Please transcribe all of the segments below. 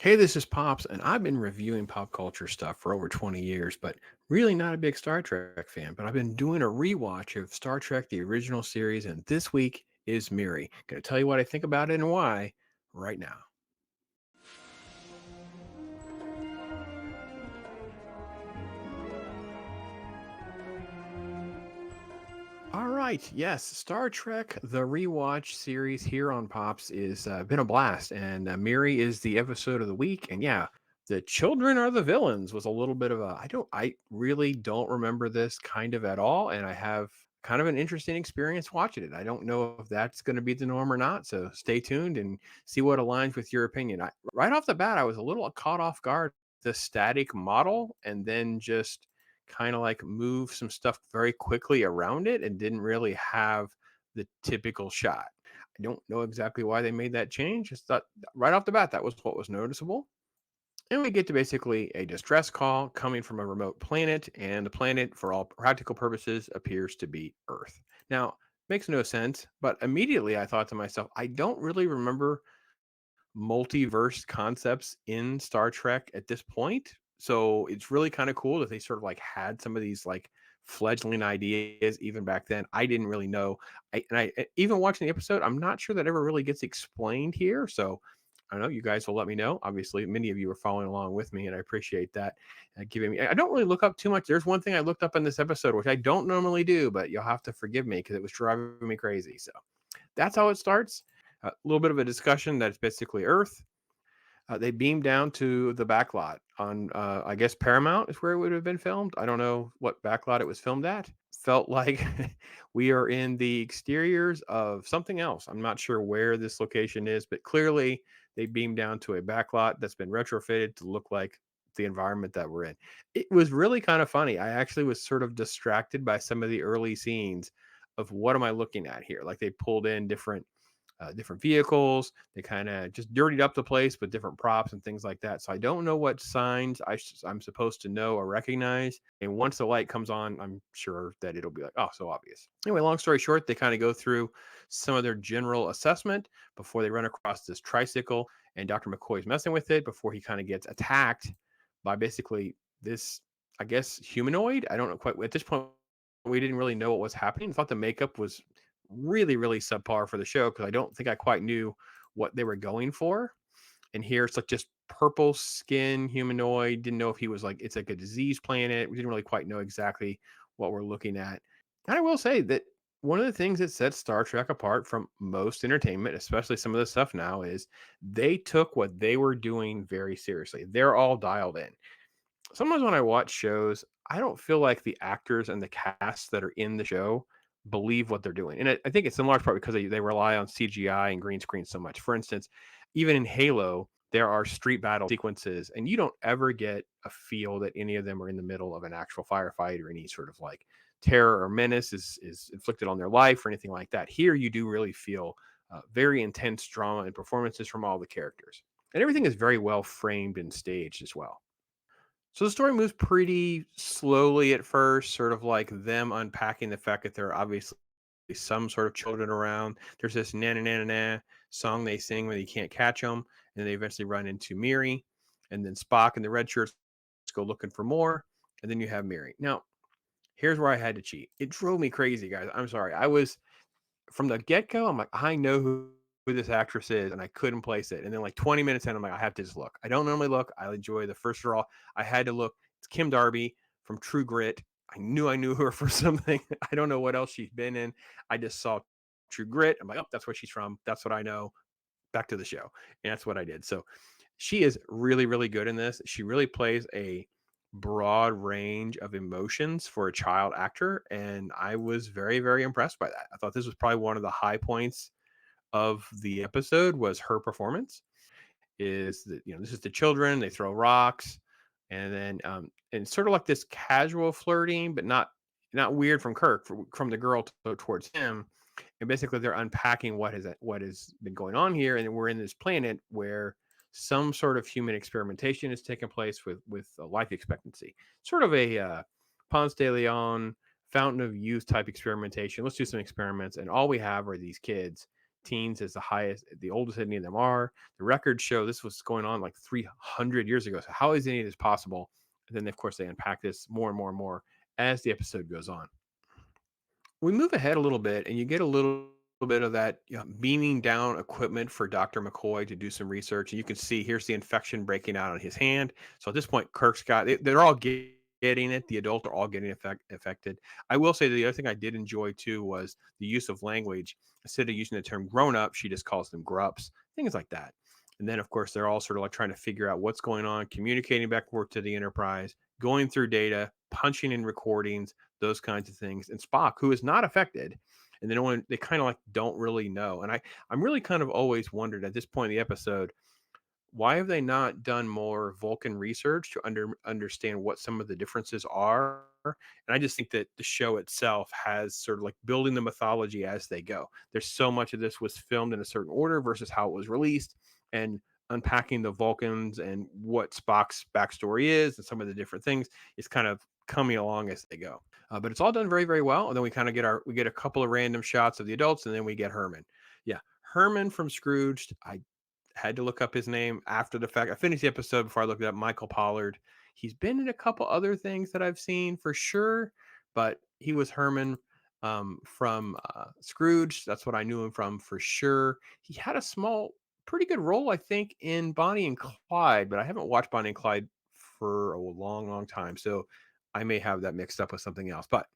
Hey, this is Pops, and I've been reviewing pop culture stuff for over 20 years, but really not a big Star Trek fan. But I've been doing a rewatch of Star Trek, the original series, and this week is MIRI. Gonna tell you what I think about it and why right now. All right, yes, Star Trek, the rewatch series here on Pops is been a blast, and MIRI is the episode of the week. And yeah, the children are the villains was a little bit of a I really don't remember this kind of at all, and I have kind of an interesting experience watching it. I don't know if that's going to be the norm or not, so stay tuned and see what aligns with your opinion. Right off the bat, I was a little caught off guard the static model, and then just kind of like move some stuff very quickly around it and didn't really have the typical shot. I don't know exactly why they made that change. Just thought right off the bat that was what was noticeable. And we get to basically a distress call coming from a remote planet, and the planet, for all practical purposes, appears to be Earth. Now, makes no sense, but immediately I thought to myself, I don't really remember multiverse concepts in Star Trek at this point. So it's really kind of cool that they sort of like had some of these like fledgling ideas even back then. I didn't really know. Even watching the episode, I'm not sure that ever really gets explained here. So I don't know. You guys will let me know. Obviously, many of you are following along with me, and I appreciate that. Giving me. I don't really look up too much. There's one thing I looked up in this episode, which I don't normally do, but you'll have to forgive me because it was driving me crazy. So that's how it starts. A little bit of a discussion that's basically Earth. They beamed down to the backlot on, I guess, Paramount is where it would have been filmed. I don't know what backlot it was filmed at. Felt like we are in the exteriors of something else. I'm not sure where this location is, but clearly they beamed down to a backlot that's been retrofitted to look like the environment that we're in. It was really kind of funny. I actually was sort of distracted by some of the early scenes of what am I looking at here? Like they pulled in different vehicles. They kind of just dirtied up the place with different props and things like that. So I don't know what signs I'm supposed to know or recognize. And once the light comes on, I'm sure that it'll be like, oh, so obvious. Anyway, long story short, they kind of go through some of their general assessment before they run across this tricycle. And Dr. McCoy's messing with it before he kind of gets attacked by basically this, I guess, humanoid. I don't know quite at this point. We didn't really know what was happening. I thought the makeup was really, really subpar for the show because I don't think I quite knew what they were going for. And here it's like just purple skin humanoid. Didn't know if he was like it's like a disease planet. We didn't really quite know exactly what we're looking at. And I will say that one of the things that sets Star Trek apart from most entertainment, especially some of the stuff now, is they took what they were doing very seriously. They're all dialed in. Sometimes when I watch shows, I don't feel like the actors and the cast that are in the show believe what they're doing. And I think it's in large part because they rely on CGI and green screen so much. For instance, even in Halo, there are street battle sequences, and you don't ever get a feel that any of them are in the middle of an actual firefight or any sort of like terror or menace is inflicted on their life or anything like that. Here, you do really feel very intense drama and performances from all the characters. And everything is very well framed and staged as well. So the story moves pretty slowly at first, sort of like them unpacking the fact that there are obviously some sort of children around. There's this na na na na na song they sing when you can't catch them, and they eventually run into MIRI, and then Spock and the red shirts go looking for more, and then you have MIRI. Now, here's where I had to cheat. It drove me crazy, guys. I'm sorry. I was from the get go. I'm like, I know who this actress is, and I couldn't place it. And then like 20 minutes in, I'm like, I have to just look. I don't normally look. I enjoy the first draw. I had to look. It's Kim Darby from True Grit. I knew her for something. I don't know what else she's been in. I just saw True Grit. I'm like, oh, that's where she's from. That's what I know. Back to the show. And that's what I did. So she is really, really good in this. She really plays a broad range of emotions for a child actor. And I was very, very impressed by that. I thought this was probably one of the high points of the episode was her performance. Is that this is the children, they throw rocks, and then and sort of like this casual flirting, but not weird from Kirk from the girl towards him. And basically they're unpacking what has been going on here, and we're in this planet where some sort of human experimentation is taking place with life expectancy, sort of a Ponce de Leon fountain of youth type experimentation. Let's do some experiments, and all we have are these kids teens is the highest, the oldest any of them are. The records show this was going on like 300 years ago. So how is any of this possible? And then, of course, they unpack this more and more and more as the episode goes on. We move ahead a little bit, and you get a little bit of that, beaming down equipment for Dr. McCoy to do some research. And you can see here's the infection breaking out on his hand. So at this point, Kirk's got they're all getting it. The adults are all getting affected. I will say the other thing I did enjoy too was the use of language. Instead of using the term grown up, she just calls them grups, things like that. And then, of course, they're all sort of like trying to figure out what's going on, communicating backward to the Enterprise, going through data, punching in recordings, those kinds of things. And Spock, who is not affected, and then they kind of like don't really know. And I'm really kind of always wondered at this point in the episode, why have they not done more Vulcan research to understand what some of the differences are? And I just think that the show itself has sort of like building the mythology as they go. There's so much of this was filmed in a certain order versus how it was released, and unpacking the Vulcans and what Spock's backstory is and some of the different things is kind of coming along as they go. But it's all done very, very well. And then we get a couple of random shots of the adults, and then we get Herman. Yeah, Herman from Scrooged. I had to look up his name after the fact. I finished the episode before I looked up Michael Pollard. He's been in a couple other things that I've seen for sure, but he was Herman from Scrooge. That's what I knew him from for sure. He had a small, pretty good role, I think, in Bonnie and Clyde, but I haven't watched Bonnie and Clyde for a long, long time. So I may have that mixed up with something else. But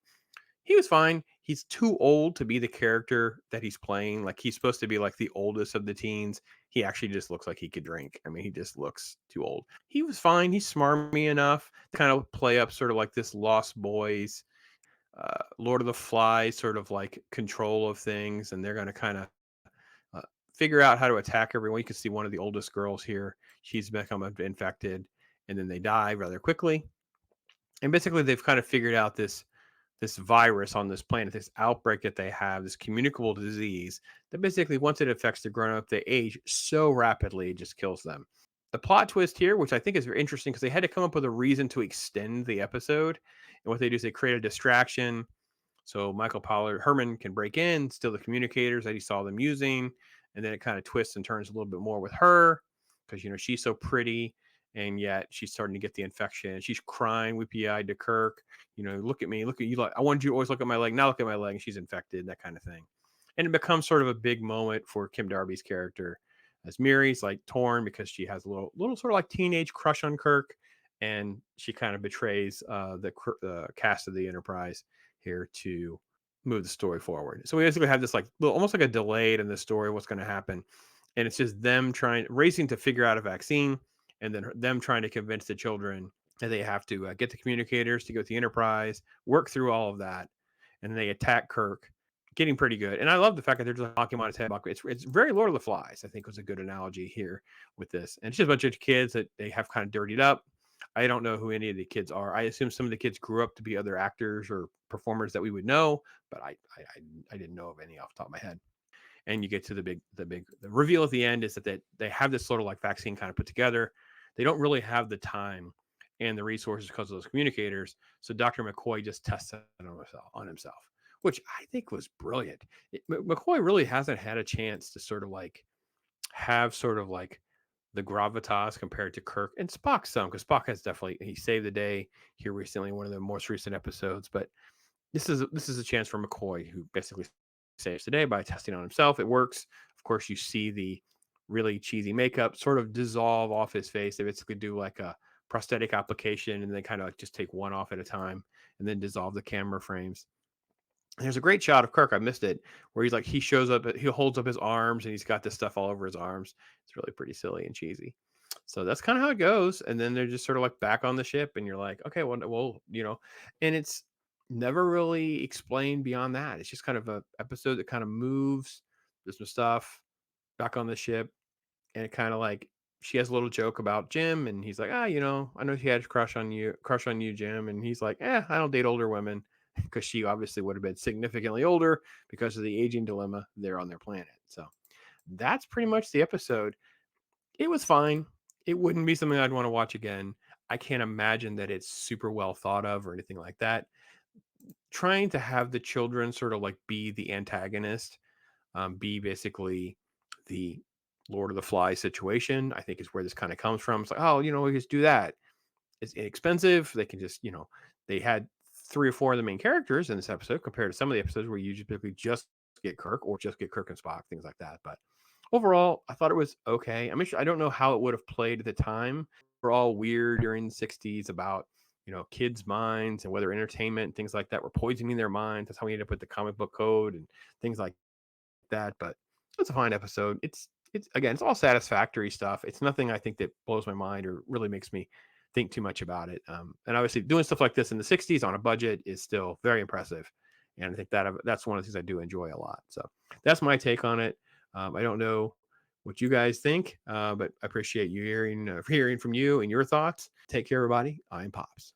he was fine. He's too old to be the character that he's playing. Like he's supposed to be like the oldest of the teens. He actually just looks like he could drink. I mean, he just looks too old. He was fine. He's smarmy enough to kind of play up sort of like this Lost Boys, Lord of the Flies sort of like control of things, and they're going to kind of uh, figure out how to attack everyone. You can see one of the oldest girls here. She's become infected, and then they die rather quickly. And basically, they've kind of figured out this virus on this planet, this outbreak that they have, this communicable disease that basically, once it affects the grown up, they age so rapidly, it just kills them. The plot twist here, which I think is very interesting because they had to come up with a reason to extend the episode. And what they do is they create a distraction so Michael Pollard, Herman can break in, steal the communicators that he saw them using, and then it kind of twists and turns a little bit more with her because she's so pretty, and yet she's starting to get the infection. She's crying, weepy-eyed to Kirk. Look at me, look at you. Like I wanted you to always look at my leg. Now look at my leg, and she's infected. That kind of thing, and it becomes sort of a big moment for Kim Darby's character as Miri's like torn because she has a little sort of like teenage crush on Kirk, and she kind of betrays the cast of the Enterprise here to move the story forward. So we basically have this like almost like a delayed in the story what's going to happen, and it's just them racing to figure out a vaccine, and then them trying to convince the children that they have to get the communicators to go to the Enterprise, work through all of that, and then they attack Kirk, getting pretty good. And I love the fact that they're just knocking him on his head. It's very Lord of the Flies, I think, was a good analogy here with this. And it's just a bunch of kids that they have kind of dirtied up. I don't know who any of the kids are. I assume some of the kids grew up to be other actors or performers that we would know, but I didn't know of any off the top of my head. And you get to the reveal at the end is that they have this sort of like vaccine kind of put together. They don't really have the time and the resources because of those communicators. So Dr. McCoy just tests it on himself, which I think was brilliant. McCoy really hasn't had a chance to sort of like have sort of like the gravitas compared to Kirk and Spock some, because Spock has definitely he saved the day here recently, one of the most recent episodes. But this is a chance for McCoy, who basically saves the day by testing on himself. It works. Of course, you see the really cheesy makeup sort of dissolve off his face. They basically do like a prosthetic application, and they kind of like just take one off at a time and then dissolve the camera frames. And there's a great shot of Kirk. I missed it, where he shows up, he holds up his arms, and he's got this stuff all over his arms. It's really pretty silly and cheesy. So that's kind of how it goes. And then they're just sort of like back on the ship, and you're like, okay, well, and it's never really explained beyond that. It's just kind of a episode that kind of moves. There's some stuff back on the ship, and it kind of like she has a little joke about Jim, and he's like, I know he had a crush on you, Jim, and he's like, I don't date older women because she obviously would have been significantly older because of the aging dilemma there on their planet. So that's pretty much the episode. It was fine. It wouldn't be something I'd want to watch again. I can't imagine that it's super well thought of or anything like that. Trying to have the children sort of like be the antagonist be basically the Lord of the Flies situation. I think is where this kind of comes from. It's like, oh, we just do that. It's inexpensive. They can just, they had 3 or 4 of the main characters in this episode compared to some of the episodes where you typically just get Kirk or just get Kirk and Spock, things like that. But overall, I thought it was okay. I mean, I don't know how it would have played at the time. We're all weird during the 60s about, kids' minds and whether entertainment and things like that were poisoning their minds. That's how we ended up with the comic book code and things like that. But it's a fine episode. It's again, it's all satisfactory stuff. It's nothing I think that blows my mind or really makes me think too much about it. And obviously, doing stuff like this in the '60s on a budget is still very impressive. And I think that's one of the things I do enjoy a lot. So that's my take on it. I don't know what you guys think, but I appreciate you hearing from you and your thoughts. Take care, everybody. I'm Pops.